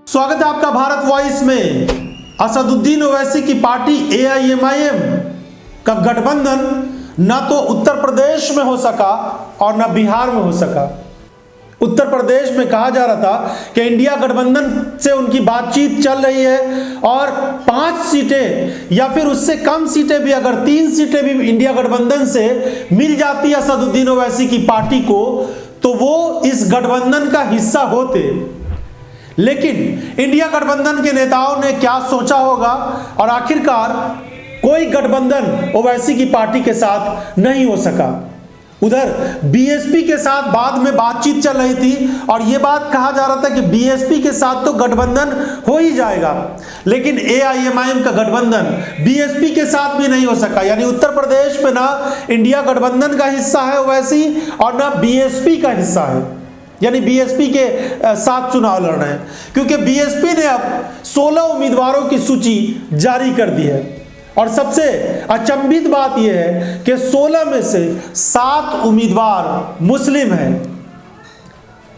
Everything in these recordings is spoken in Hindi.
स्वागत है आपका भारत वॉइस में। असदुद्दीन ओवैसी की पार्टी एआईएमआईएम का गठबंधन न तो उत्तर प्रदेश में हो सका और न बिहार में हो सका। उत्तर प्रदेश में कहा जा रहा था कि इंडिया गठबंधन से उनकी बातचीत चल रही है और 5 सीटें या फिर उससे कम सीटें भी, अगर 3 सीटें भी इंडिया गठबंधन से मिल जाती है असदुद्दीन ओवैसी की पार्टी को, तो वो इस गठबंधन का हिस्सा होते। लेकिन इंडिया गठबंधन के नेताओं ने क्या सोचा होगा और आखिरकार कोई गठबंधन ओवैसी की पार्टी के साथ नहीं हो सका। उधर बीएसपी के साथ बाद में बातचीत चल रही थी और यह बात कहा जा रहा था कि बीएसपी के साथ तो गठबंधन हो ही जाएगा, लेकिन एआईएमआईएम का गठबंधन बीएसपी के साथ भी नहीं हो सका। यानी उत्तर प्रदेश में ना इंडिया गठबंधन का हिस्सा है ओवैसी और ना बीएसपी का हिस्सा है, यानी बीएसपी के साथ चुनाव लड़ रहे हैं, क्योंकि बीएसपी ने अब 16 उम्मीदवारों की सूची जारी कर दी है। और सबसे अचंभित बात यह है कि 16 में से 7 उम्मीदवार मुस्लिम हैं।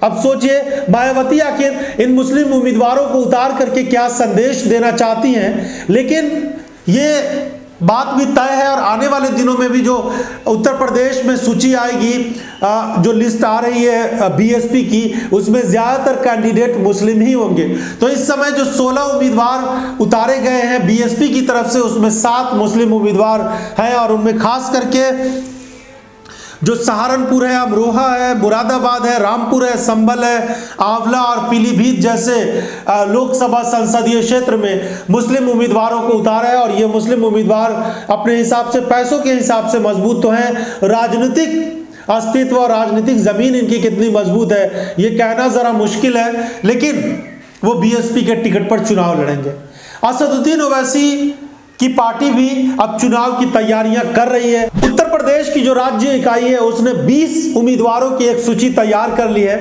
अब सोचिए मायावती आखिर इन मुस्लिम उम्मीदवारों को उतार करके क्या संदेश देना चाहती हैं, लेकिन ये बात भी तय है और आने वाले दिनों में भी जो उत्तर प्रदेश में सूची आएगी, जो लिस्ट आ रही है बीएसपी की, उसमें ज़्यादातर कैंडिडेट मुस्लिम ही होंगे। तो इस समय जो 16 उम्मीदवार उतारे गए हैं बीएसपी की तरफ से, उसमें 7 मुस्लिम उम्मीदवार हैं और उनमें खास करके जो सहारनपुर है, अमरोहा है, मुरादाबाद है, रामपुर है, संभल है, आंवला और पीलीभीत जैसे लोकसभा संसदीय क्षेत्र में मुस्लिम उम्मीदवारों को उतारा है। और ये मुस्लिम उम्मीदवार अपने हिसाब से, पैसों के हिसाब से मजबूत तो हैं, राजनीतिक अस्तित्व और राजनीतिक जमीन इनकी कितनी मजबूत है ये कहना जरा मुश्किल है, लेकिन वो बीएसपी के टिकट पर चुनाव लड़ेंगे। असदुद्दीन ओवैसी की पार्टी भी अब चुनाव की तैयारियां कर रही है। उत्तर प्रदेश की जो राज्य इकाई है उसने 20 उम्मीदवारों की एक सूची तैयार कर ली है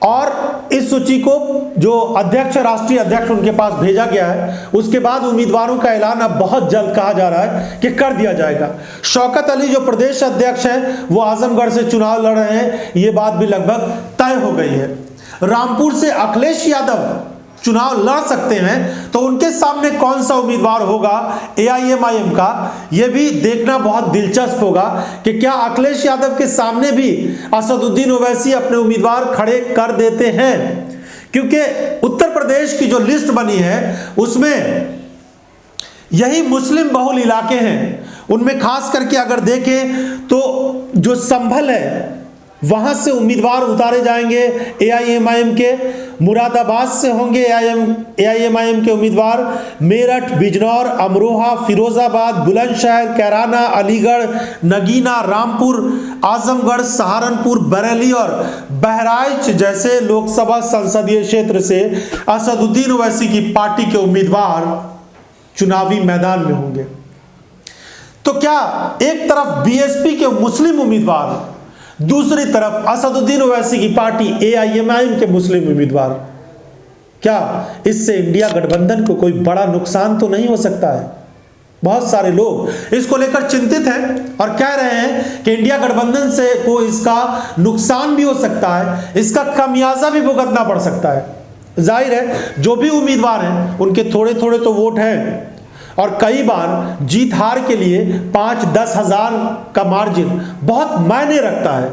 और इस सूची को जो अध्यक्ष, राष्ट्रीय अध्यक्ष, उनके पास भेजा गया है। उसके बाद उम्मीदवारों का ऐलान अब बहुत जल्द कहा जा रहा है कि कर दिया जाएगा। शौकत अली जो प्रदेश अध्यक्ष हैं वो आजमगढ़ से चुनाव लड़ रहे हैं, ये बात भी लगभग तय हो गई है। रामपुर से अखिलेश यादव चुनाव लड़ सकते हैं, तो उनके सामने कौन सा उम्मीदवार होगा एआईएमआईएम का, यह भी देखना बहुत दिलचस्प होगा कि क्या अखिलेश यादव के सामने भी असदुद्दीन ओवैसी अपने उम्मीदवार खड़े कर देते हैं। क्योंकि उत्तर प्रदेश की जो लिस्ट बनी है उसमें यही मुस्लिम बहुल इलाके हैं। उनमें खास करके अगर देखें तो जो संभल है वहां से उम्मीदवार उतारे जाएंगे एआईएमआईएम के, मुरादाबाद से होंगे एआईएमआईएम के उम्मीदवार, मेरठ, बिजनौर, अमरोहा, फिरोजाबाद, बुलंदशहर, कैराना, अलीगढ़, नगीना, रामपुर, आजमगढ़, सहारनपुर, बरेली और बहराइच जैसे लोकसभा संसदीय क्षेत्र से असदुद्दीन ओवैसी की पार्टी के उम्मीदवार चुनावी मैदान में होंगे। तो क्या एक तरफ बीएसपी के मुस्लिम उम्मीदवार, दूसरी तरफ असदुद्दीन ओवैसी की पार्टी एआईएमआईएम के मुस्लिम उम्मीदवार, क्या इससे इंडिया गठबंधन को कोई बड़ा नुकसान तो नहीं हो सकता है। बहुत सारे लोग इसको लेकर चिंतित हैं और कह रहे हैं कि इंडिया गठबंधन से को इसका नुकसान भी हो सकता है, इसका खमियाजा भी भुगतना पड़ सकता है। जाहिर है जो भी उम्मीदवार हैं उनके थोड़े थोड़े तो वोट हैं और कई बार जीत हार के लिए 5-10 हजार का मार्जिन बहुत मायने रखता है।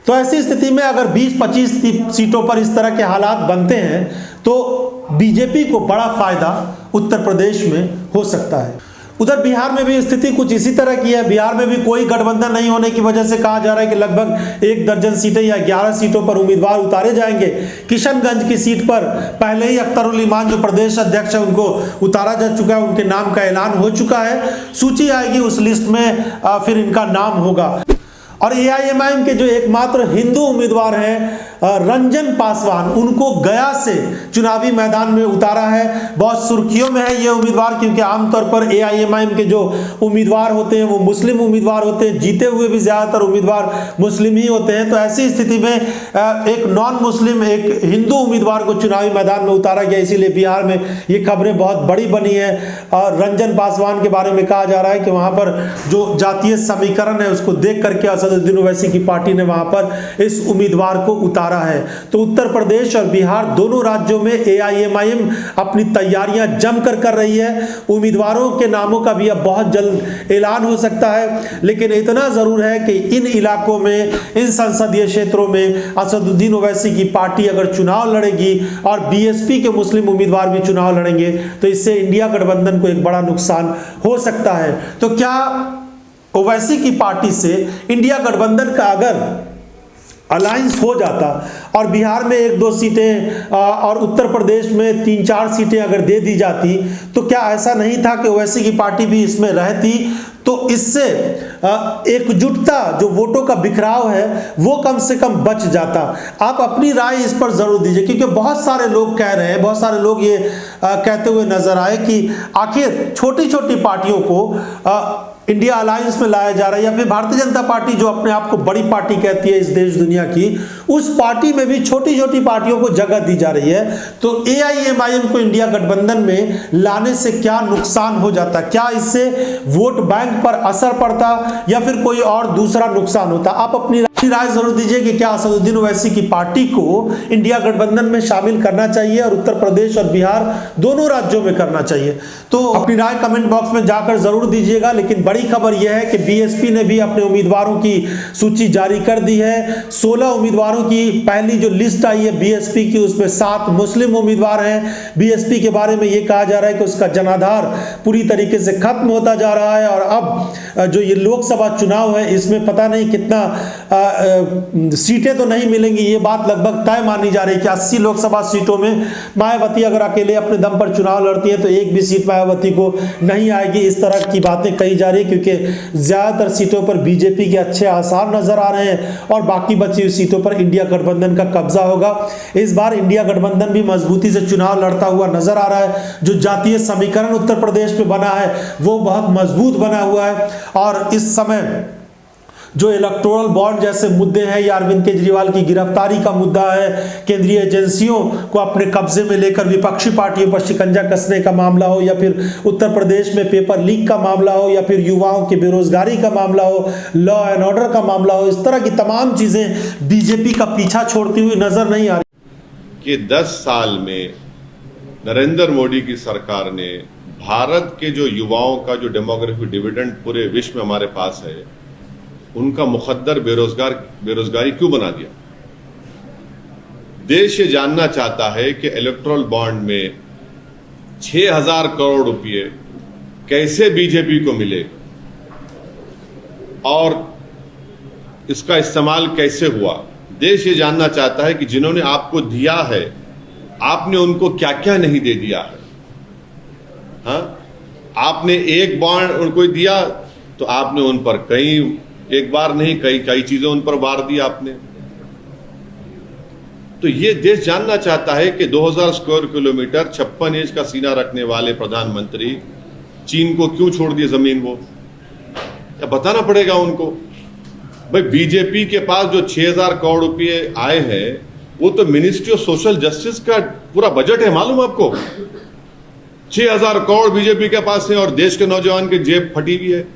तो ऐसी स्थिति में अगर 20-25 सीटों पर इस तरह के हालात बनते हैं तो बीजेपी को बड़ा फायदा उत्तर प्रदेश में हो सकता है। उधर बिहार में भी स्थिति कुछ इसी तरह की है। बिहार में भी कोई गठबंधन नहीं होने की वजह से कहा जा रहा है कि लगभग 1 दर्जन सीटें या 11 सीटों पर उम्मीदवार उतारे जाएंगे। किशनगंज की सीट पर पहले ही अख्तरुल ईमान जो प्रदेश अध्यक्ष है उनको उतारा जा चुका है, उनके नाम का ऐलान हो चुका है। सूची आएगी, उस लिस्ट में फिर इनका नाम होगा। और एआईएमआईएम के जो एकमात्र हिंदू उम्मीदवार हैं रंजन पासवान, उनको गया से चुनावी मैदान में उतारा है। बहुत सुर्खियों में है ये उम्मीदवार, क्योंकि आमतौर पर एआईएमआईएम के जो उम्मीदवार होते हैं वो मुस्लिम उम्मीदवार होते हैं, जीते हुए भी ज़्यादातर उम्मीदवार मुस्लिम ही होते हैं। तो ऐसी स्थिति में एक नॉन मुस्लिम, एक हिंदू उम्मीदवार को चुनावी मैदान में उतारा गया, इसीलिए बिहार में ये खबरें बहुत बड़ी बनी है। और रंजन पासवान के बारे में कहा जा रहा है कि वहाँ पर जो जातीय समीकरण है उसको देख करके असदुद्दीन ओवैसी की पार्टी ने वहां पर इस उम्मीदवार को उतारा है। तो उत्तर प्रदेश और बिहार दोनों राज्यों में एआईएमआईएम अपनी तैयारियां जमकर कर रही है। उम्मीदवारों के नामों का भी अब बहुत जल्द ऐलान हो सकता है, लेकिन इतना जरूर है कि इन इलाकों में, इन संसदीय क्षेत्रों में असदुद्दीन ओवैसी की पार्टी अगर चुनाव लड़ेगी और बीएसपी के मुस्लिम उम्मीदवार भी चुनाव लड़ेंगे तो इससे इंडिया गठबंधन को एक बड़ा नुकसान हो सकता है। तो क्या ओवैसी की पार्टी से इंडिया गठबंधन का अगर अलायंस हो जाता और बिहार में 1-2 सीटें और उत्तर प्रदेश में 3-4 सीटें अगर दे दी जाती, तो क्या ऐसा नहीं था कि ओवैसी की पार्टी भी इसमें रहती? तो इससे एकजुटता, जो वोटों का बिखराव है, वो कम से कम बच जाता। आप अपनी राय इस पर जरूर दीजिए, क्योंकि बहुत सारे लोग कह रहे हैं, बहुत सारे लोग ये कहते हुए नजर आए कि आखिर छोटी छोटी पार्टियों को इंडिया अलायंस में लाया जा रहा है, या फिर भारतीय जनता पार्टी जो अपने आप को बड़ी पार्टी कहती है इस देश दुनिया की, उस पार्टी में भी छोटी छोटी पार्टियों को जगह दी जा रही है। तो एआईएमआईएम को इंडिया गठबंधन में लाने से क्या नुकसान हो जाता? क्या इससे वोट बैंक पर असर पड़ता या फिर कोई और दूसरा नुकसान होता? आप अपनी राय जरूर दीजिए कि क्या असदुद्दीन ओवैसी की पार्टी को इंडिया गठबंधन में शामिल करना चाहिए और उत्तर प्रदेश और बिहार दोनों राज्यों में करना चाहिए? तो अपनी राय कमेंट बॉक्स में जाकर जरूर दीजिएगा। लेकिन बड़ी खबर यह है कि बीएसपी ने भी अपने उम्मीदवारों की सूची जारी कर दी है। 16 उम्मीदवारों की पहली जो लिस्ट आई है बीएसपी की, उसमें 7 मुस्लिम उम्मीदवार हैं। बीएसपी के बारे में यह कहा जा रहा है कि उसका जनाधार पूरी तरीके से खत्म होता जा रहा है और अब जो ये लोकसभा चुनाव है इसमें पता नहीं कितना सीटें तो नहीं मिलेंगी। ये बात लगभग तय मानी जा रही है कि 80 लोकसभा सीटों में मायावती अगर अकेले अपने दम पर चुनाव लड़ती है तो एक भी सीट मायावती को नहीं आएगी। इस तरह की बातें कही जा रही है, क्योंकि ज्यादातर सीटों पर बीजेपी के अच्छे आसार नजर आ रहे हैं और बाकी बची हुई सीटों पर इंडिया गठबंधन का कब्जा होगा। इस बार इंडिया गठबंधन भी मजबूती से चुनाव लड़ता हुआ नजर आ रहा है। जो जातीय समीकरण उत्तर प्रदेश में बना है वो बहुत मजबूत बना हुआ है और इस समय जो इलेक्टोरल बॉन्ड जैसे मुद्दे हैं या अरविंद केजरीवाल की गिरफ्तारी का मुद्दा है, केंद्रीय एजेंसियों को अपने कब्जे में लेकर विपक्षी पार्टियों पर शिकंजा कसने का मामला हो, या फिर उत्तर प्रदेश में पेपर लीक का मामला हो, या फिर युवाओं की बेरोजगारी का मामला हो, लॉ एंड ऑर्डर का मामला हो, इस तरह की तमाम चीजें बीजेपी का पीछा छोड़ती हुई नजर नहीं आ रही। कि 10 साल में नरेंद्र मोदी की सरकार ने भारत के जो युवाओं का जो डेमोग्राफिक डिविडेंड पूरे विश्व में हमारे पास है, उनका मुकद्दर बेरोजगारी क्यों बना दिया? देश ये जानना चाहता है कि इलेक्टोरल बॉन्ड में 6000 करोड़ रुपए कैसे बीजेपी को मिले और इसका इस्तेमाल कैसे हुआ। देश ये जानना चाहता है कि जिन्होंने आपको दिया है, आपने उनको क्या क्या नहीं दे दिया है। हाँ, आपने एक बॉन्ड उनको दिया तो आपने उन पर एक बार नहीं कई चीजें उन पर वार दी आपने। तो ये देश जानना चाहता है कि 2000 स्क्वायर किलोमीटर 56 इंच का सीना रखने वाले प्रधानमंत्री चीन को क्यों छोड़ दिए जमीन? वो या बताना पड़ेगा उनको। भाई बीजेपी के पास जो 6000 करोड़ रुपए आए हैं वो तो मिनिस्ट्री ऑफ सोशल जस्टिस का पूरा बजट है, मालूम आपको? 6000 करोड़ बीजेपी के पास है और देश के नौजवान की जेब फटी हुई है।